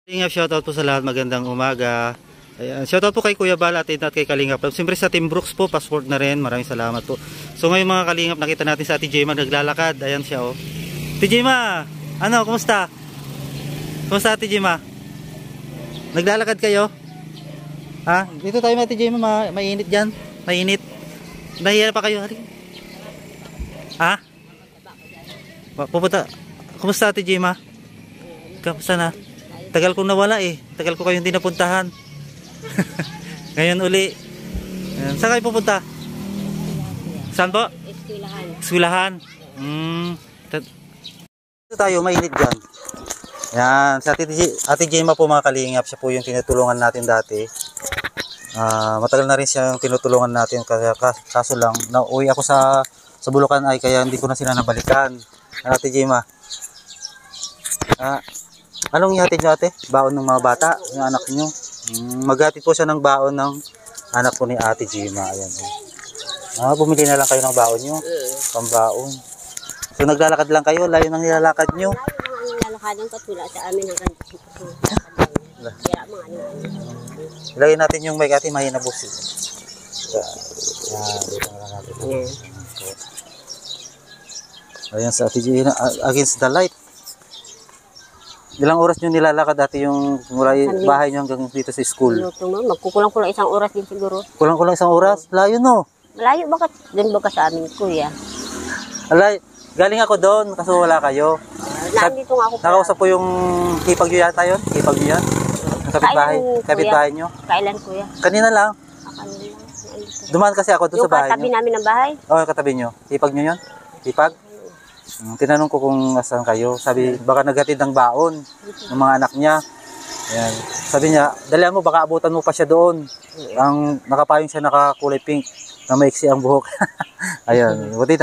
Kalingap, shoutout po sa lahat, magandang umaga. Ayan, shoutout po kay Kuya Bal at kay Kalingap. Siyempre sa Team Brooks po, passport na rin. Maraming salamat po. So ngayon mga Kalingap, nakita natin sa Ate Jema naglalakad. Ayan siya oh. Ate Jema, ano, kumusta? Kumusta Ate Jema? Naglalakad kayo? Ha? Dito tayo Ate Jema, mainit dyan. Mainit. Nahiya pa kayo? Ha? Pupunta. Kumusta Ate Jema? Kamusta na? Tagal kong nawala eh. Tagal ko kayong hindi napuntahan. Ngayon uli. Ayan. Saan kayo pupunta? Saan po? Eskwelahan. Eskwelahan. Dito tayo, mainit dyan. Ayan. Si Ate Jema po mga Kalingap. Siya po yung tinutulungan natin dati. Matagal na rin siya yung tinutulungan natin. Kaso lang, nauwi ako sa Bulacan ay kaya hindi ko na sila nabalikan. Ate Jema. Anong ihatid nyo ate? Baon ng mga bata? Yung anak nyo? Maghatid po siya ng baon ng anak ko ni Ate Jema. Ayan. Bumili na lang kayo ng baon nyo. Pambaon. So naglalakad lang kayo? Layo nang nilalakad nyo? Nilalakadan ko wala sa amin hanggang ilagay natin yung mic ate, mahina busi. Dito na lang natin. Ayan sa Ate Jema. Against the light. Ilang oras nyo nilalakad dati yung mula bahay nyo hanggang dito sa school? Magkukulang-kulang isang oras din siguro. Kulang-kulang isang oras? Layo no? Malayo bakit? Doon ba ka sa amin kuya? Alay, galing ako doon kaso wala kayo. Nandito nga ako. Nakausap po yung hipag nyo yata yun? Hipag nyo yan? Kapit-bahay nyo? Kailan kuya? Kanina lang. Kanina lang. Dumaan kasi ako doon sa bahay nyo. Yung katabi namin ng bahay? Oo, katabi nyo. Hipag nyo yun? Hipag? Tinanong ko kung asan kayo. Sabi, baka naghatid ng baon ng mga anak niya. Ayan. Sabi niya, dalihan mo, baka abutan mo pa siya doon. Ang nakapayong siya nakakulay pink, na maiksi ang buhok. Ayan. Buti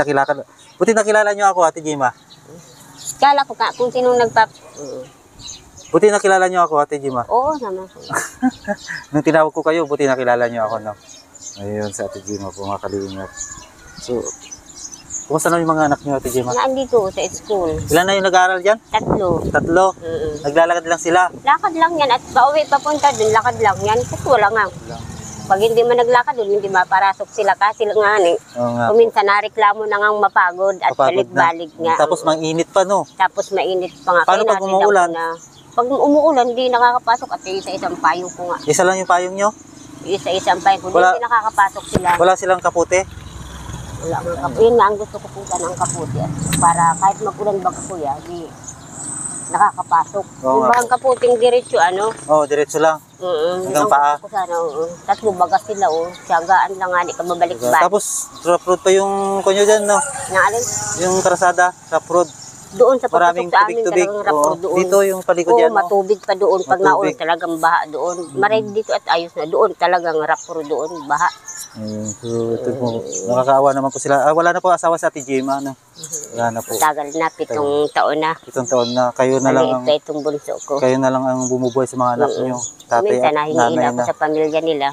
nakilala niyo ako, Ate Jema. Kala ko kung sinong Buti nakilala niyo ako, Ate Jema. Oo naman. Nung tinawag ko kayo, buti nakilala niyo ako, no? Ayun, sa Ate Jema po, mga Kalingap. So, kumusta na yung mga anak niyo, Ate Jema? Nandito sa school. Ilan na yung nag-aaral dyan? 3. Naglalakad lang sila? Lakad lang yan. At pauwi papunta dun, lakad lang yan. Kasi wala nga. Pag hindi man naglakad dun, hindi maparasok sila. Kasi nga kuminsan nareklamo na nga mapagod at balik-balik nga. Tapos mainit pa, no? Tapos mainit pa nga. Paano pag umuulan? Pag umuulan, hindi nakakapasok at isa-isang payong ko nga. Isa lang yung payong nyo? Isa-isang payong ko. Hindi nakakapasok sila. Wala silang kapote? Wala nga kapote. Yun nga ang gusto ko po ng kapote. Para kahit mag-ulan ba kuya, di nakakapasok. Yung bang kaputing diretso, Oo, diretso lang. Hanggang paa. Tapos bubagas sila, siyagaan lang nga, di ka babalik-balik. Tapos, rough road pa yung kunyo dyan, no? Naalin? Yung karasada, rough road. Doon sa maraming sa amin, tubig-tubig. doon. Dito yung palikod yan, no? Matubig pa doon. Pag naulan, talagang baha doon. Maray dito at ayos na doon. Talagang rough road doon, baha. So, ito po, nakakaawa naman po sila. Wala na po asawa sa Ate Jema, no? Wala na po. Tagal na, 7 taon na. 7 taon na. Kayo na lang ang itong bunso ko. Kayo na lang ang bumubuhay sa mga anak nyo. Tatay minsan at nahingi nanay ako na. sa pamilya nila.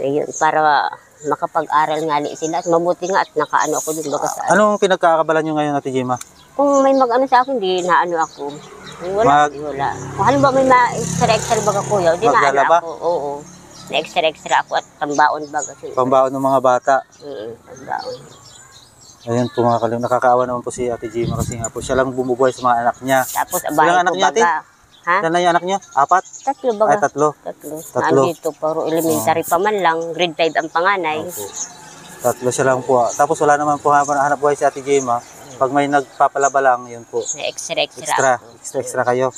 Ayun, para makapag-aral nga sila. At mabuti nga at nakaano ako dun. Anong pinagkakabalan nyo ngayon, Ate Jema? Kung may mag-ano sa akin, di naano ako. Wala. Kung halimbawa may extra baga kuya, di naano ako. Oo. Na-extra ako at pambaon baga. Pambaon ng mga bata. Pambaon. Ayun po mga Kalingap, nakakaawa naman po si Ate Jema kasi nga po siya lang bumubuhay sa mga anak niya. Tapos abahay ko baga. Ha? Ilan na yung anak niya? 4? 3 baga. Ay, 3. Nandito, pero elementary pa man lang. Grade 5 ang panganay. 3 siya lang po. Tapos wala naman po hanap buhay si Ate Jema. Pag may nagpapalaba lang, yun po. Extra kayo.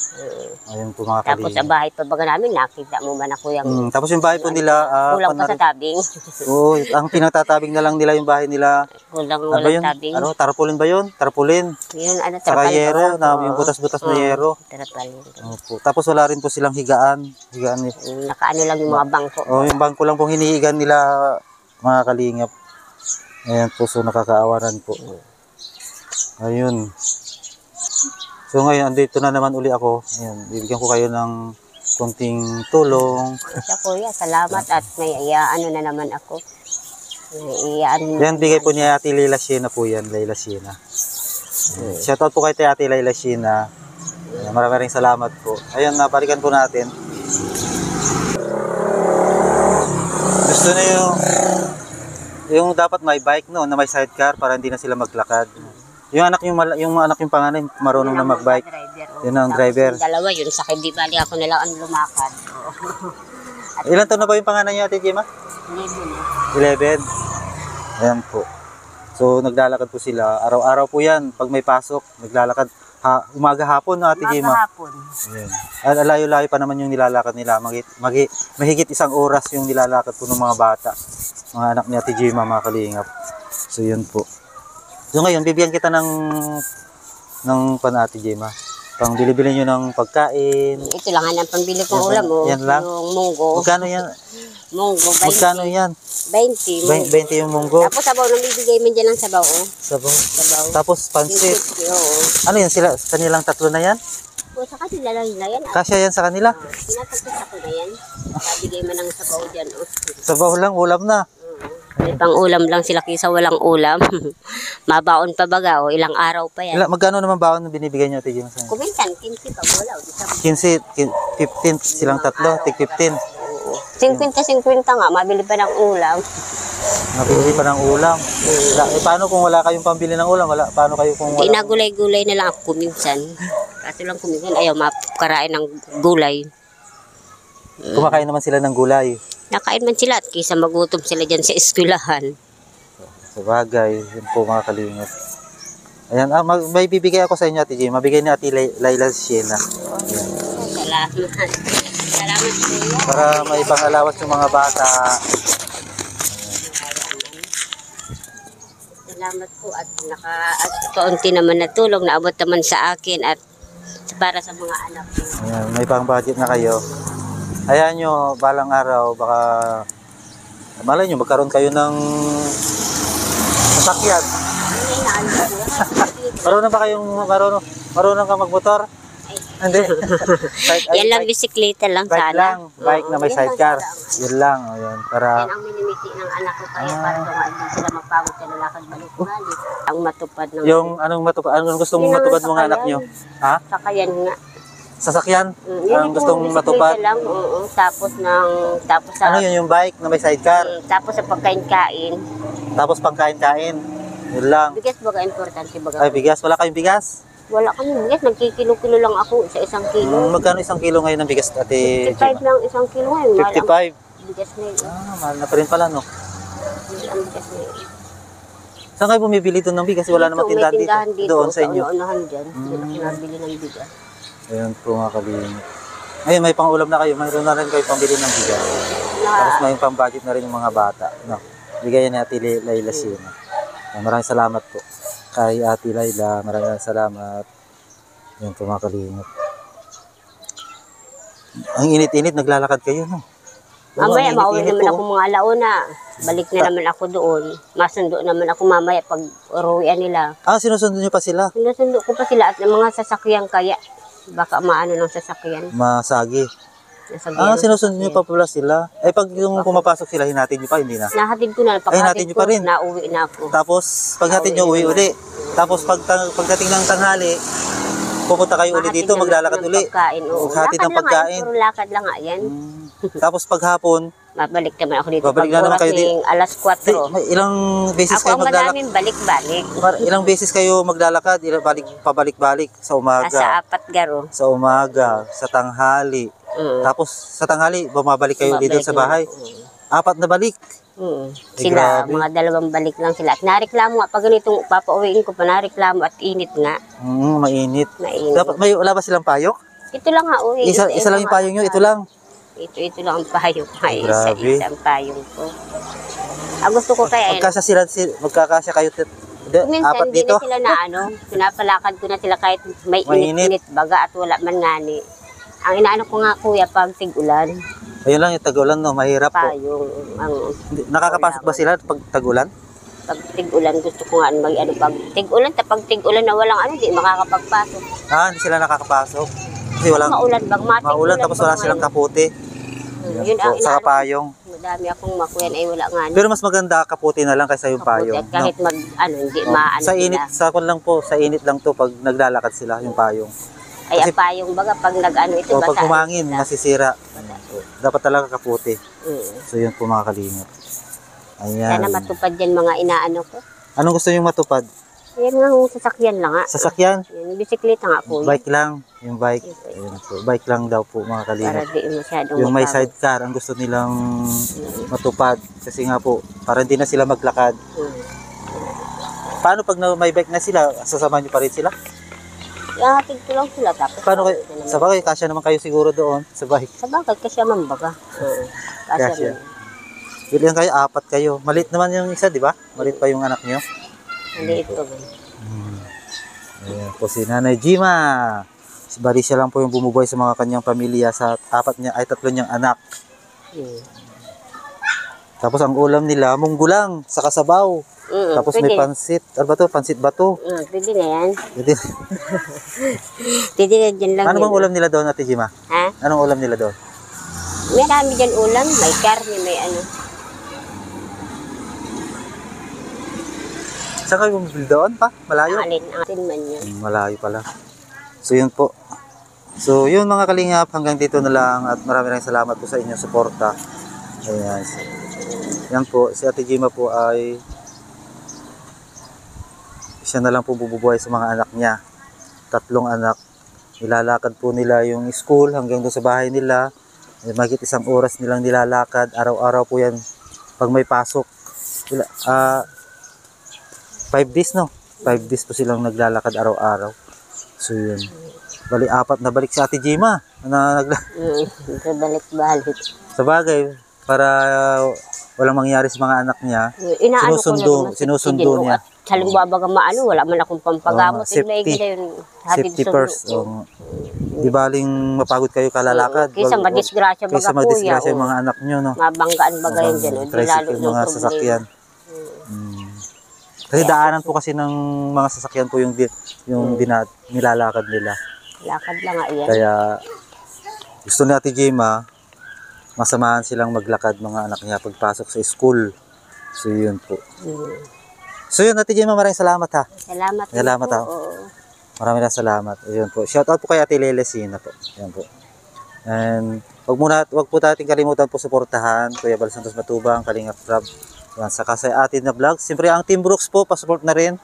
Ayun po mga Kalingap. Tapos sa bahay pa baga namin, nakita mo man ako yung... Tapos yung bahay po nila... kulang pa sa tabing. Oo, ang pinagtatabing na lang nila yung bahay nila. Walang tabing. Tarpaulin ba yun? Tarpaulin. Yun, saka yero, yung butas-butas na yero. Tarpaulin. Tapos wala rin po silang higaan. Nakaano lang yung mga bangko. Yung bangko lang pong hinihigan nila mga Kalingap. Ayan po, so nakakaawaran po. Ayun. So ngayon, andito na naman uli ako. Ayan, bibigyan ko kayo ng konting tulong. Sa kuya, salamat at may ano na naman ako. Yan, bigay po niya Ate Layla Siena po yan, Layla Siena. Shoutout po kay Ate Layla Siena. Maraming salamat po. Ayun, napalikan po natin. Gusto na yung dapat may bike no, na may sidecar para hindi na sila maglakad. Yung anak yung panganay marunong na magbike. Yun ang driver. Dalawa yun, sa hindi bali ako na lang ang lumakad. Ilan taon na ba yung panganay niyo, Ate Gemma? 11. Ayan po. So naglalakad po sila. Araw-araw po yan. Pag may pasok, naglalakad. Umaga hapon, no, Ate Gemma? Umaga hapon. Ayan. At layo-layo pa naman yung nilalakad nila. Mahigit 1 oras yung nilalakad po ng mga bata. Mga anak ni Ate Gemma, mga kalingap. So yun po. So ngayon, bibigyan kita ng Ate Gemma. Pang bili-bili nyo ng pagkain. Ito lang ang pambili kong ulam. Yan lang. Yung munggo. Magkano yan? Munggo, 20. Magkano yan? 20. 20 yung munggo. Tapos sabaw nang bibigay mo dyan ng sabaw. Sabaw. Sabaw. Tapos pansit. Oo. Ano yan sila? Kanilang 3 na yan? O, sa kanila lang yan. Kasya yan sa kanila? Pinatagpisa ko na yan. Bibigay mo ng sabaw dyan. Sabaw lang, ulam na. May pang ulam lang sila kaysa walang ulam. Mabaon pa baga o ilang araw pa yan. Magkano naman baon na binibigay nyo, Ate Gemma? Kuminsan, 15 pag wala. 15, 15, silang 3, tig 15. 50-50 nga, mabili pa ng ulam. Mabili pa ng ulam. Paano kung wala kayong pambili ng ulam? Paano kayo kung wala? Inagulay-gulay na lang ako kuminsan. Kaso lang kuminsan, ayaw makarain ng gulay. Kumakain naman sila ng gulay. Nakain man sila at kaysa magutom sila dyan sa eskwelahan. Sa bagay, yun po mga kalingap. Ayan, may bibigay ako sa inyo, Ate Gemma. Mabigay ni Ate Laila Siena. Salamat. Salamat po. Para may pang-alawas yung mga bata. Salamat po at kaunti naman na tulong na abot naman sa akin at para sa mga anak ko. Ayan, may pang-budget na kayo. Ayan nyo, balang araw, baka malay nyo, magkaroon kayo ng sasakyan. Marunong ba kayong, marunong ka magmotor? Hindi. Yan lang, bisikleta lang bike sana. Lang, bike na may sidecar. Yun lang, ayun, para... Yan ang minimiti ng anak ko kaya para hindi sila magpagod sa lalakad balik-balik. Ang matupad ng... Yung anong gusto mong matupad mga anak nyo? Ha? Sakayan nga. Sasakyan? Yan Anong gusto mong matupad? lang, tapos sa... Ano yun, yung bike na may sidecar? Tapos sa pagkain-kain. Tapos pangkain-kain? Yun lang. Bigas baga importante baga. Ay, bigas? Wala kayong bigas? Wala kami bigas, nagkikilo-kilo lang ako sa 1 kilo. Magkano 1 kilo ngayon ng bigas, Ate Gemma? 55 lang 1 kilo ngayon. 55? Bigas na yun. Mahal na pa rin pala, no? Ang bigas na yun. Saan kayo bumibili doon ng bigas? Wala namang tindahan dito. Doon sa inyo. Unahan dyan. Doon ako nabili ng bigas. Ayun po mga kalingap. Ngayon, may pang-ulam na kayo. Mayroon na rin kayo pambili ng bigas. Tapos may pang-budget na rin yung mga bata. No? Bigay ni Ate Laila Siena. Maraming salamat po. Kay Ate Laila, maraming salamat. Yan po mga kalingap. Ang init-init, naglalakad kayo, no? Mamaya, mauwi naman ako mga alauna. Balik na naman ako doon. Masundo naman ako mamaya pag uruwian nila. Sinusundo nyo pa sila? Sinusundo ko pa sila at ng mga sasakyan kaya. Baka maano ng sasakyan. Masagi. Nasagyan Sinusundo nyo pa pala sila. Pag yung pumapasok sila, hinatid nyo pa, hindi na? Nahatid ko na. hinatid nyo pa rin? Nauwi na ako. Tapos, paghatid nyo, uwi uli. Tapos, pagdating ng tanghali, pupunta kayo uli dito, maglalakad uli. Hatid ng pagkain. Puro lakad lang nga yan. Tapos, paghapon, mabalik naman ako dito. Babalik na naman kayo dito. Alas 4. Ilang beses Ako kayo ang maglalakad? madaming balik-balik. Ilang beses kayo maglalakad? Pabalik-balik sa Sa umaga? 4 garo. Sa umaga, sa tanghali. Tapos, sa tanghali, bumabalik kayo dito sa bahay? 4 na balik? Sila, grabe. mga 2 balik lang sila. At nareklamo nga, pag ganitong papauwiin ko pa, nareklamo at init nga. Mainit. Mainit. Dapat, wala ba silang payok? Ito lang nga, uwi. Isa lang yung payong nyo, ito lang. Ito lang ang payong. May Grabe. isa-isang payong ko. Gusto ko kaya, Magkakasya kayo, minsan 4 hindi dito? na sila na pinapalakad ko na sila kahit may Mainit. init baga at wala man ngani. Ang inaano ko nga kuya pag tig-ulan, Ayun lang yung tag-ulan, no? Mahirap po. payong. Nakakapasok ba sila pag tag-ulan? Pag tig-ulan gusto ko nga pag tig-ulan, pag tig-ulan na walang di makakapagpasok. Hindi sila nakakapasok. Kasi walang Maulan bang maulan, tapos wala silang kaputi. Yun ang Saka inaano. payong. Madami akong makuyan ay wala nga. Pero mas maganda kaputi na lang kaysa yung payong. At kahit no? hindi maano Sa init, sila. sa init lang to pag naglalakad sila yung payong. Ay, ang payong baga, pag nag-ano ito, pag kumangin, masisira. Dapat talaga kaputi. So, yun po mga kalingap. Ayan. Sana matupad yan mga inaano ko. Anong gusto nyo matupad? Yan nga, sasakyan lang nga. Sasakyan? Yung bisikleta nga po. Bike lang. Yung bike. Ayan po. Bike lang daw po mga kalingap. Para di masyadong Yung may sidecar, ang gusto nilang matupad. Kasi nga po, para hindi na sila maglakad. Paano pag may bike na sila, sasama nyo pa rin sila? Ihatid ko lang sila. Tapos Paano kayo? Sa bagay, kasya naman kayo siguro doon sa bike. sa bagay, kasi man baga. Kasi Kasya. Bilang kayo, 4 kayo. Malit naman yung isa, di ba? Malit pa yung anak nyo. maliit ko. Ayan po si Nanay Gima. Si Bari siya lang po yung bumubuhay sa mga kanyang pamilya sa 3 niyang anak. Tapos ang ulam nila, munggo lang sa kasabaw. Tapos pwede. may pansit. Ano ba to? Pansit ba to? Pwede na yan. Pwede. Pwede na dyan lang. Ano bang ulam nila doon, Ate Gima? Ha? Anong ulam nila doon? May dami dyan ulam. May karne, may ano. Saan kayo bumibili doon pa? Malayo? Alin, ang atin man yun. Malayo pala. So yun po. So yun mga kalingap, hanggang dito na lang at maraming salamat po sa inyong suporta. Ayan. Yan po, si Ate Gima po ay siya na lang po bububuhay sa mga anak niya. 3 anak. Nilalakad po nila yung school hanggang doon sa bahay nila. Mahigit 1 oras nilang nilalakad. Araw-araw po yan pag may pasok. 5 days no? 5 days po silang naglalakad araw-araw. So yun. Bali 4 na balik si Ate Gima. Balik-balik. Sa bagay, para walang mangyari sa mga anak niya, sinusundo niya. Halimbawa baga maano, wala man akong pampagamot. Safety first. Di baling mapagod kayo kalalakad. Kaysa madisgrasya baga Kaysa madisgrasya yung mga anak nyo, no? Mabanggaan baga yun dyan. Tricycle, mga sasakyan. Kasi daanan po kasi ng mga sasakyan po yung nilalakad nila. Lakad lang nga yan. Kaya gusto ni Ate Gima, masamahan silang maglakad mga anak niya pagpasok sa school. So yun po. So yun, Ate Gima, maraming salamat ha. Salamat ha. Maraming salamat. Ayun po. Shout out po kay Ate Lelesina po. Ayun po. And wag po natin kalimutan po suportahan Kuya Bal Santos Matubang, Kalingap Rob. Yan, saka sa atin na vlog. Siyempre ang Team Brooks po, pa-support na rin.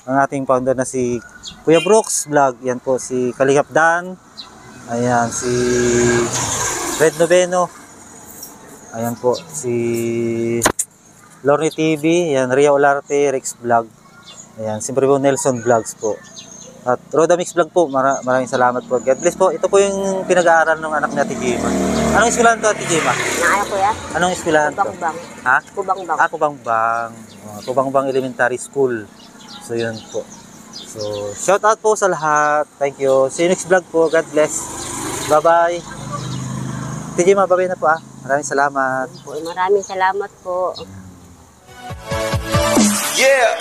Ang ating founder na si Kuya Brooks Vlog. Yan po si Kalingap Dan. Ayan, si Red Noveno. Ayan po, si Lorne TV. Ayan, Ria Olarte, Rex Vlog. Ayan, siyempre po Nelson Vlogs po. At Rodamix Vlog po, maraming salamat po. God bless po. Ito po yung pinag-aaral ng anak ni Ate Gima. Anong eskwelahan to, Ate Gima? Nakaya ko yan? Anong eskwelahan to? Kubangbang. Ha? Kubangbang. Kubangbang. Kubangbang Elementary School. So yun po. So shout out po sa lahat. Thank you. See you next vlog po. God bless. Bye-bye. Ate Gima, bye-bye na po ah. Maraming salamat. Maraming salamat po. Yeah.